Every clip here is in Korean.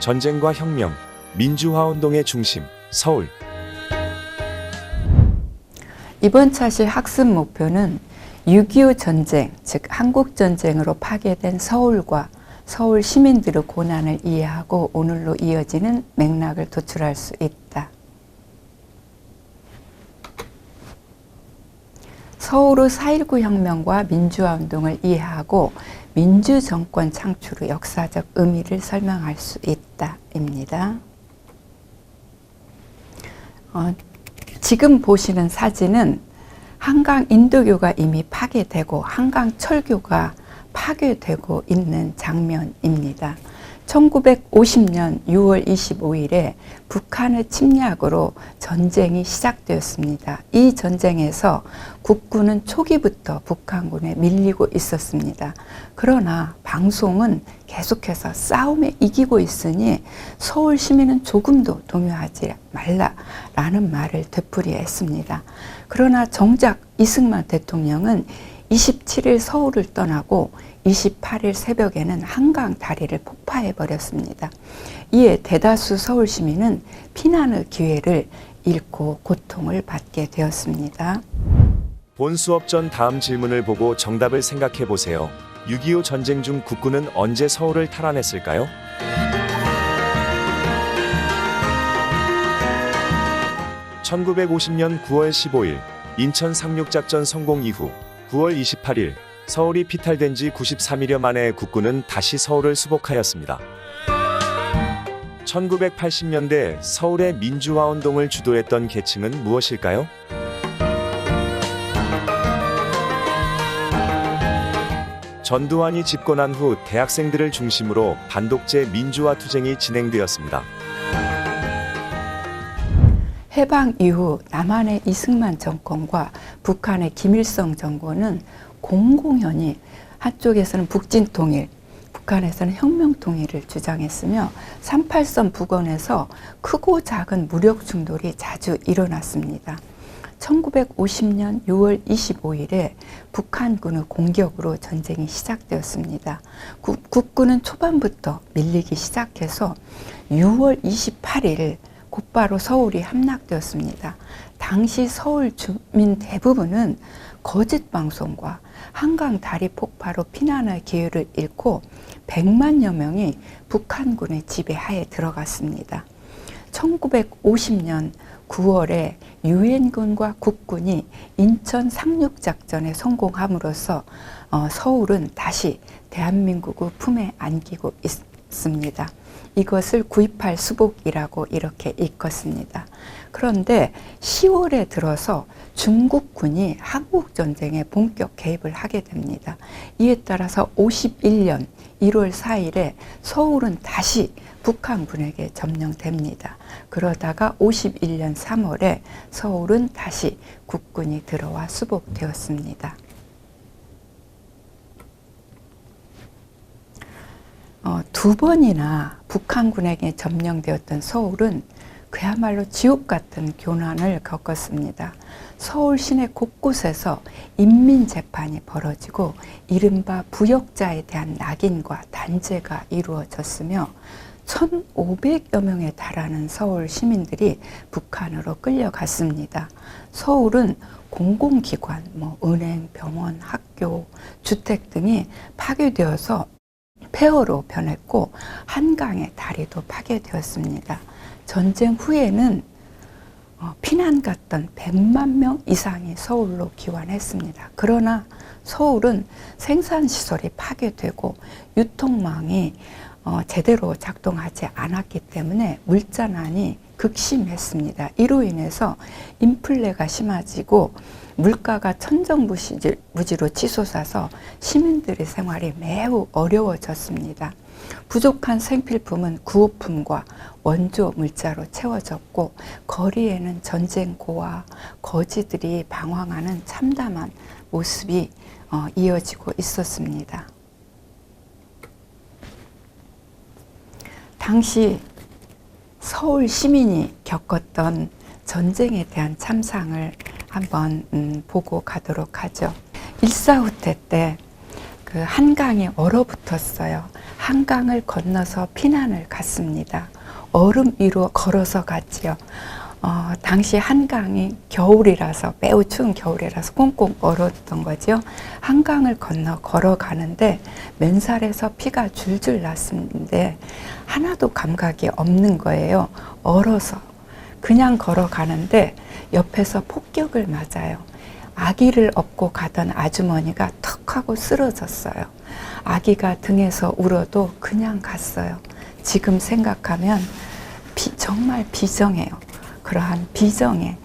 전쟁과 혁명, 민주화운동의 중심, 서울. 이번 차시 학습 목표는 6.25 전쟁, 즉 한국전쟁으로 파괴된 서울과 서울 시민들의 고난을 이해하고 오늘로 이어지는 맥락을 도출할 수 있다. 서울의 4.19 혁명과 민주화운동을 이해하고 민주정권 창출의 역사적 의미를 설명할 수 있다. 입니다. 지금 보시는 사진은 한강 인도교가 이미 파괴되고 한강 철교가 파괴되고 있는 장면입니다. 1950년 6월 25일에 북한의 침략으로 전쟁이 시작되었습니다. 이 전쟁에서 국군은 초기부터 북한군에 밀리고 있었습니다. 그러나 방송은 계속해서 싸움에 이기고 있으니 서울 시민은 조금도 동요하지 말라라는 말을 되풀이했습니다. 그러나 정작 이승만 대통령은 27일 서울을 떠나고 28일 새벽에는 한강 다리를 폭파해 버렸습니다. 이에 대다수 서울 시민은 피난의 기회를 잃고 고통을 받게 되었습니다. 본 수업 전 다음 질문을 보고 정답을 생각해 보세요. 6.25 전쟁 중 국군은 언제 서울을 탈환했을까요? (1950년 9월 15일) 인천 상륙작전 성공 이후 9월 28일 서울이 피탈된 지 93일여 만에 국군은 다시 서울을 수복하였습니다. 1980년대 서울의 민주화운동을 주도했던 계층은 무엇일까요? 전두환이 집권한 후 대학생들을 중심으로 반독재 민주화 투쟁이 진행되었습니다. 해방 이후 남한의 이승만 정권과 북한의 김일성 정권은 공공연히 한쪽에서는 북진통일, 북한에서는 혁명통일을 주장했으며 38선 부근에서 크고 작은 무력 충돌이 자주 일어났습니다. 1950년 6월 25일에 북한군의 공격으로 전쟁이 시작되었습니다. 국군은 초반부터 밀리기 시작해서 6월 28일 곧바로 서울이 함락되었습니다. 당시 서울 주민 대부분은 거짓 방송과 한강 다리 폭파로 피난의 기회를 잃고 100만여 명이 북한군의 지배하에 들어갔습니다. 1950년 9월에 유엔군과 국군이 인천 상륙작전에 성공함으로써 서울은 다시 대한민국의 품에 안기고 있습니다. 이것을 9.28 수복이라고 이렇게 일컫습니다. 그런데 10월에 들어서 중국군이 한국전쟁에 본격 개입을 하게 됩니다. 이에 따라서 51년 1월 4일에 서울은 다시 북한군에게 점령됩니다. 그러다가 51년 3월에 서울은 다시 국군이 들어와 수복되었습니다. 두 번이나 북한군에게 점령되었던 서울은 그야말로 지옥 같은 교난을 겪었습니다. 서울 시내 곳곳에서 인민재판이 벌어지고 이른바 부역자에 대한 낙인과 단죄가 이루어졌으며 1,500여 명에 달하는 서울 시민들이 북한으로 끌려갔습니다. 서울은 공공기관, 은행, 병원, 학교, 주택 등이 파괴되어서 폐허로 변했고 한강의 다리도 파괴되었습니다. 전쟁 후에는 피난 갔던 100만 명 이상이 서울로 귀환했습니다. 그러나 서울은 생산시설이 파괴되고 유통망이 제대로 작동하지 않았기 때문에 물자난이 극심했습니다. 이로 인해서 인플레가 심해지고 물가가 천정부지로 치솟아서 시민들의 생활이 매우 어려워졌습니다. 부족한 생필품은 구호품과 원조 물자로 채워졌고 거리에는 전쟁고와 거지들이 방황하는 참담한 모습이 이어지고 있었습니다. 당시 서울 시민이 겪었던 전쟁에 대한 참상을 한번 보고 가도록 하죠. 일사후퇴 때 그 한강에 얼어붙었어요. 한강을 건너서 피난을 갔습니다. 얼음 위로 걸어서 갔지요. 당시 한강이 겨울이라서, 매우 추운 겨울이라서 꽁꽁 얼었던 거죠. 한강을 건너 걸어가는데 맨살에서 피가 줄줄 났는데 하나도 감각이 없는 거예요. 얼어서 그냥 걸어가는데 옆에서 폭격을 맞아요. 아기를 업고 가던 아주머니가 턱 하고 쓰러졌어요. 아기가 등에서 울어도 그냥 갔어요. 지금 생각하면 정말 비정해요. 그러한 비정의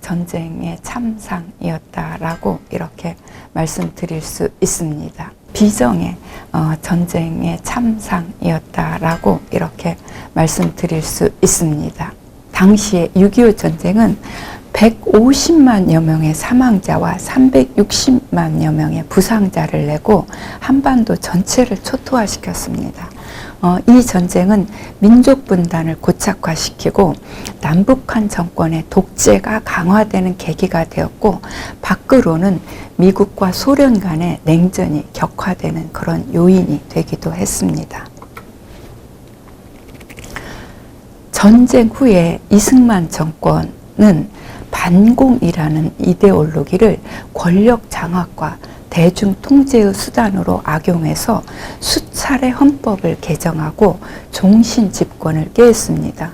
전쟁의 참상이었다라고 이렇게 말씀드릴 수 있습니다. 비정의 전쟁의 참상이었다라고 이렇게 말씀드릴 수 있습니다. 당시에 6.25 전쟁은 150만여 명의 사망자와 360만여 명의 부상자를 내고 한반도 전체를 초토화시켰습니다. 이 전쟁은 민족 분단을 고착화시키고 남북한 정권의 독재가 강화되는 계기가 되었고, 밖으로는 미국과 소련 간의 냉전이 격화되는 그런 요인이 되기도 했습니다. 전쟁 후에 이승만 정권은 반공이라는 이데올로기를 권력 장악과 대중 통제의 수단으로 악용해서 수차례 헌법을 개정하고 종신 집권을 꾀했습니다.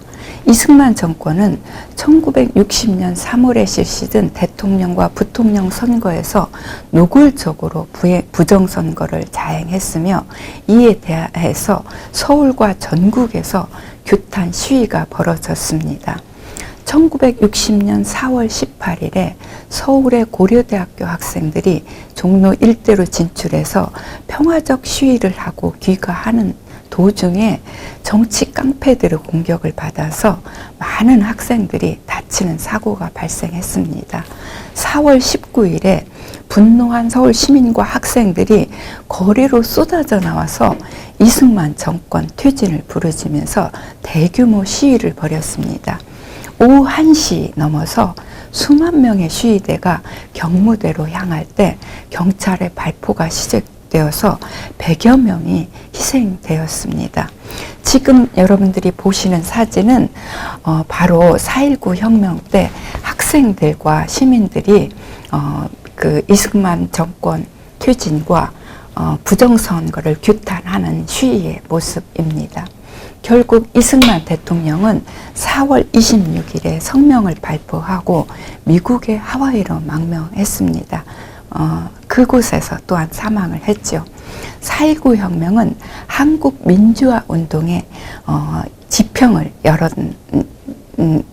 이승만 정권은 1960년 3월에 실시된 대통령과 부통령 선거에서 노골적으로 부정선거를 자행했으며, 이에 대해서 서울과 전국에서 규탄 시위가 벌어졌습니다. 1960년 4월 18일에 서울의 고려대학교 학생들이 종로 일대로 진출해서 평화적 시위를 하고 귀가하는 도중에 정치 깡패들의 공격을 받아서 많은 학생들이 다치는 사고가 발생했습니다. 4월 19일에 분노한 서울 시민과 학생들이 거리로 쏟아져 나와서 이승만 정권 퇴진을 부르짖으면서 대규모 시위를 벌였습니다. 오후 1시 넘어서 수만 명의 시위대가 경무대로 향할 때 경찰의 발포가 시작되어서 100여 명이 희생되었습니다. 지금 여러분들이 보시는 사진은 바로 4.19 혁명 때 학생들과 시민들이 그 이승만 정권 퇴진과 부정선거를 규탄하는 시위의 모습입니다. 결국 이승만 대통령은 4월 26일에 성명을 발표하고 미국의 하와이로 망명했습니다. 그곳에서 또한 사망을 했죠. 4.19 혁명은 한국 민주화 운동의 지평을 열은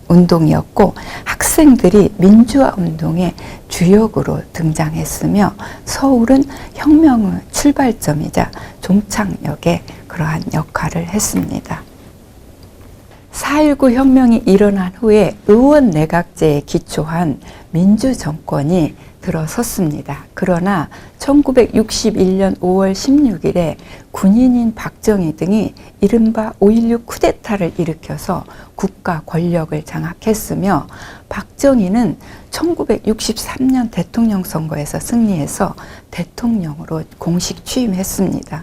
운동이었고, 학생들이 민주화 운동의 주역으로 등장했으며, 서울은 혁명의 출발점이자 종착역의 그러한 역할을 했습니다. 4.19 혁명이 일어난 후에 의원 내각제에 기초한 민주정권이 들어섰습니다. 그러나 1961년 5월 16일에 군인인 박정희 등이 이른바 5.16 쿠데타를 일으켜서 국가 권력을 장악했으며, 박정희는 1963년 대통령 선거에서 승리해서 대통령으로 공식 취임했습니다.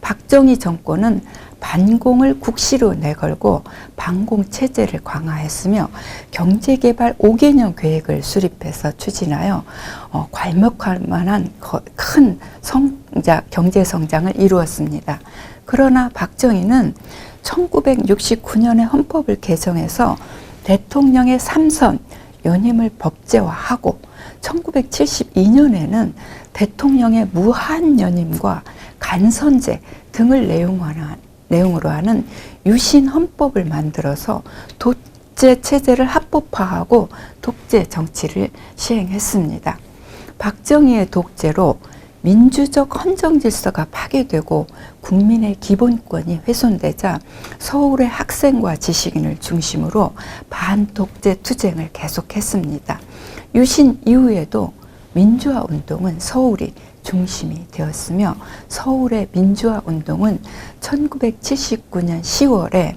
박정희 정권은 반공을 국시로 내걸고 반공 체제를 강화했으며, 경제개발 5개년 계획을 수립해서 추진하여 괄목할 만한 큰 경제 성장을 이루었습니다. 그러나 박정희는 1969년에 헌법을 개정해서 대통령의 3선 연임을 법제화하고, 1972년에는 대통령의 무한 연임과 간선제 등을 내용으로 하는 유신 헌법을 만들어서 독재 체제를 합법화하고 독재 정치를 시행했습니다. 박정희의 독재로 민주적 헌정 질서가 파괴되고 국민의 기본권이 훼손되자 서울의 학생과 지식인을 중심으로 반독재 투쟁을 계속했습니다. 유신 이후에도 민주화 운동은 서울이 중심이 되었으며, 서울의 민주화 운동은 1979년 10월에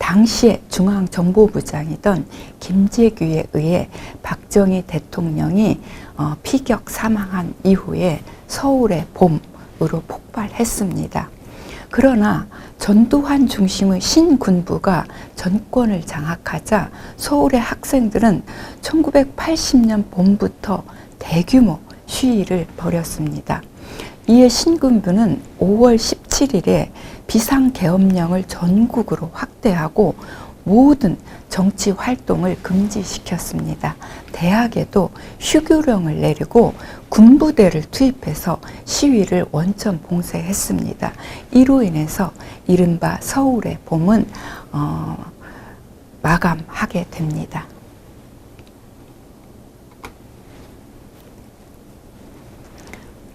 당시에 중앙정보부장이던 김재규에 의해 박정희 대통령이 피격 사망한 이후에 서울의 봄으로 폭발했습니다. 그러나 전두환 중심의 신군부가 정권을 장악하자 서울의 학생들은 1980년 봄부터 대규모 시위를 벌였습니다. 이에 신군부는 5월 17일에 비상계엄령을 전국으로 확대하고 모든 정치 활동을 금지시켰습니다. 대학에도 휴교령을 내리고 군부대를 투입해서 시위를 원천 봉쇄했습니다. 이로 인해서 이른바 서울의 봄은 마감하게 됩니다.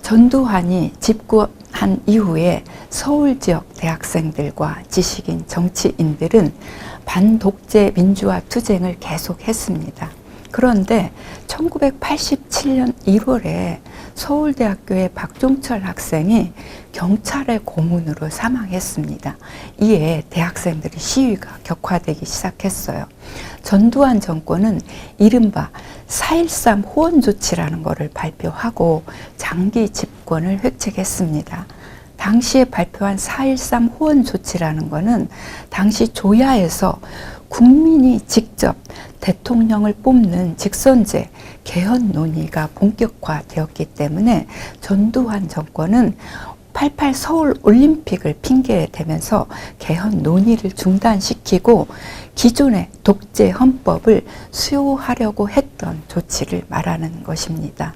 전두환이 집권한 이후에 서울 지역 대학생들과 지식인 정치인들은 반독재 민주화 투쟁을 계속했습니다. 그런데 1987년 1월에 서울대학교의 박종철 학생이 경찰의 고문으로 사망했습니다. 이에 대학생들의 시위가 격화되기 시작했어요. 전두환 정권은 이른바 4.13 호원조치라는 것을 발표하고 장기 집권을 획책했습니다. 당시에 발표한 4.13 호원조치라는 것은 당시 조야에서 국민이 직접 대통령을 뽑는 직선제 개헌 논의가 본격화되었기 때문에 전두환 정권은 88 서울 올림픽을 핑계 대면서 개헌 논의를 중단시키고 기존의 독재 헌법을 수용하려고 했던 조치를 말하는 것입니다.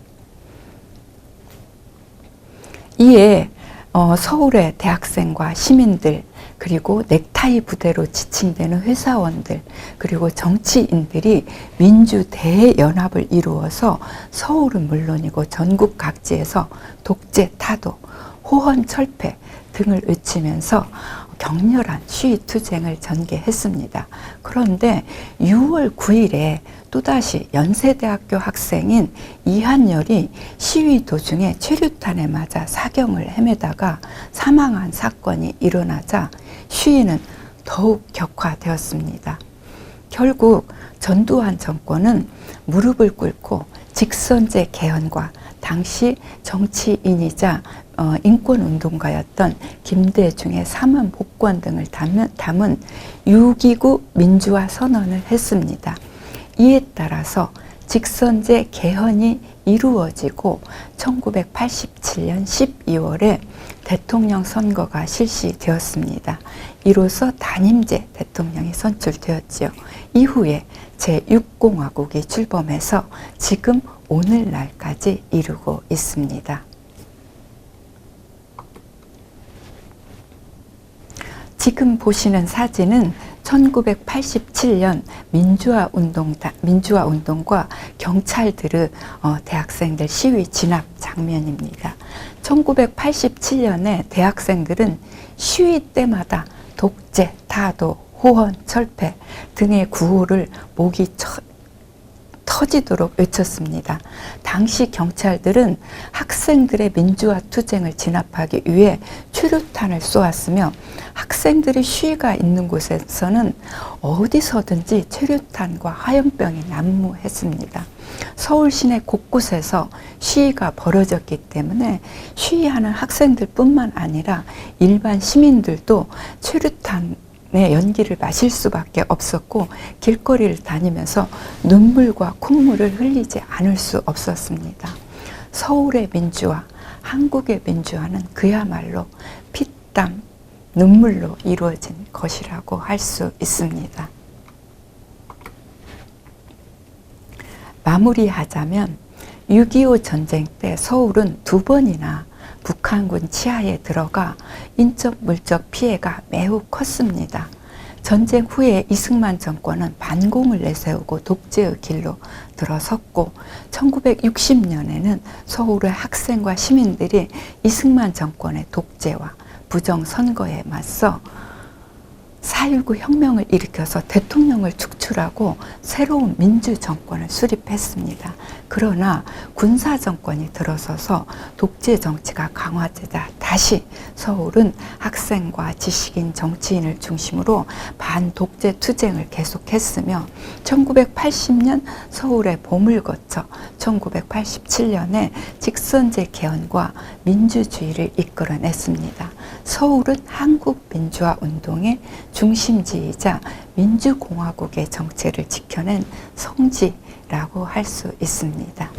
이에 서울의 대학생과 시민들, 그리고 넥타이 부대로 지칭되는 회사원들, 그리고 정치인들이 민주대연합을 이루어서 서울은 물론이고 전국 각지에서 독재 타도, 호헌 철폐 등을 외치면서 격렬한 시위 투쟁을 전개했습니다. 그런데 6월 9일에 또다시 연세대학교 학생인 이한열이 시위 도중에 최루탄에 맞아 사경을 헤매다가 사망한 사건이 일어나자 시위는 더욱 격화되었습니다. 결국 전두환 정권은 무릎을 꿇고 직선제 개헌과 당시 정치인이자 인권운동가였던 김대중의 사면 복권 등을 담은 6.29 민주화 선언을 했습니다. 이에 따라서 직선제 개헌이 이루어지고 1987년 12월에 대통령 선거가 실시되었습니다. 이로써 단임제 대통령이 선출되었지요. 이후에 제6공화국이 출범해서 지금 오늘날까지 이루고 있습니다. 지금 보시는 사진은 1987년 민주화운동과 경찰들의 대학생들 시위 진압 장면입니다. 1987년에 대학생들은 시위 때마다 독재, 타도, 호헌, 철폐 등의 구호를 목이 터지도록 외쳤습니다. 당시 경찰들은 학생들의 민주화 투쟁을 진압하기 위해 최루탄을 쏘았으며 학생들이 시위가 있는 곳에서는 어디서든지 최루탄과 화염병이 난무했습니다. 서울 시내 곳곳에서 시위가 벌어졌기 때문에 시위하는 학생들뿐만 아니라 일반 시민들도 최루탄 연기를 마실 수밖에 없었고 길거리를 다니면서 눈물과 콧물을 흘리지 않을 수 없었습니다. 서울의 민주화, 한국의 민주화는 그야말로 피땀, 눈물로 이루어진 것이라고 할 수 있습니다. 마무리하자면 6.25 전쟁 때 서울은 2번이나 북한군 치하에 들어가 인적 물적 피해가 매우 컸습니다. 전쟁 후에 이승만 정권은 반공을 내세우고 독재의 길로 들어섰고 1960년에는 서울의 학생과 시민들이 이승만 정권의 독재와 부정선거에 맞서 4.19 혁명을 일으켜서 대통령을 축출 퇴출하고 새로운 민주 정권을 수립했습니다. 그러나 군사 정권이 들어서서 독재 정치가 강화되자 다시 서울은 학생과 지식인, 정치인을 중심으로 반독재 투쟁을 계속했으며 1980년 서울의 봄을 거쳐 1987년에 직선제 개헌과 민주주의를 이끌어냈습니다. 서울은 한국민주화 운동의 중심지이자 민주공화국의 정체를 지켜낸 성지라고 할 수 있습니다.